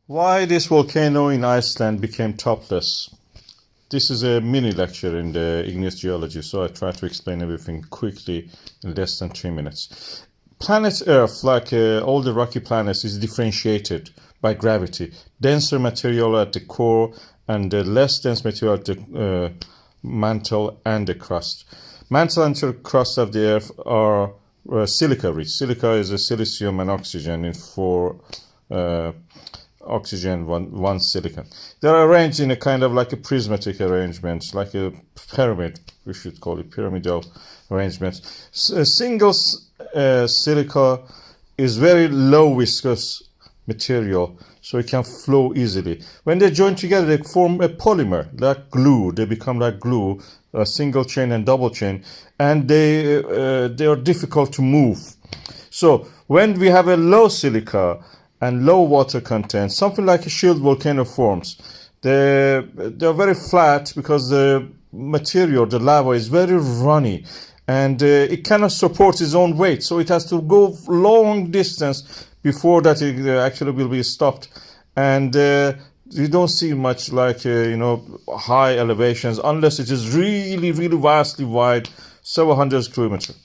Why this volcano in Iceland became topless? This is a mini lecture in the Igneous Geology, so I try to explain everything quickly in less than 3 minutes. Planet Earth, like all the rocky planets, is differentiated by gravity. Denser material at the core and less dense material at the mantle and the crust. Mantle and the crust of the Earth are silica rich. Silica is a silicium and oxygen in four oxygen, one silicon. They are arranged in a kind of like a prismatic arrangement, like a pyramid. We should call it pyramidal arrangement. A single silica is very low viscous material, so it can flow easily. When they join together, they form a polymer, like glue. They become like glue, a single chain and double chain, and they are difficult to move. So when we have a low silica and low water content, something like a shield volcano forms. They're very flat because the material, the lava, is very runny, and it cannot support its own weight, so it has to go long distance before that it actually will be stopped. And you don't see much like high elevations unless it is really vastly wide, several hundred kilometers.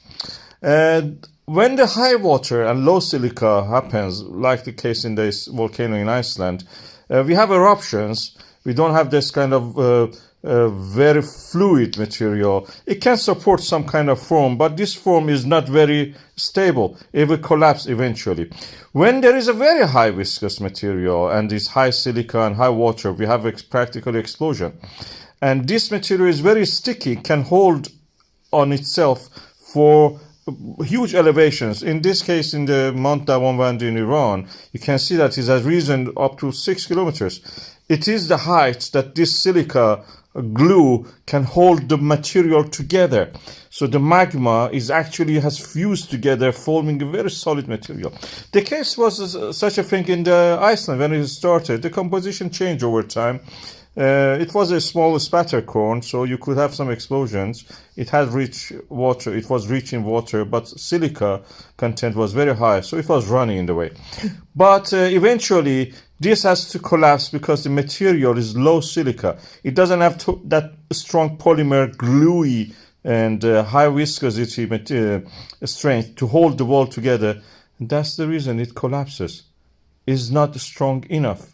And when the high water and low silica happens, like the case in this volcano in Iceland, we have eruptions. We don't have this kind of very fluid material. It can support some kind of form, but this form is not very stable. It will collapse eventually. When there is a very high viscous material and this high silica and high water, we have practically explosion. And this material is very sticky, can hold on itself for huge elevations. In this case, in the Mount Davonvand in Iran, you can see that it has risen up to 6 kilometers. It is the height that this silica glue can hold the material together. So the magma has fused together, forming a very solid material. The case was such a thing in the Iceland when it started. The composition changed over time. It was a small spatter cone, so you could have some explosions. It had rich water. It was rich in water, but silica content was very high, so it was running in the way. But eventually, this has to collapse because the material is low silica. It doesn't have that strong polymer, gluey, and high viscosity strength to hold the wall together. And that's the reason it collapses. It's not strong enough.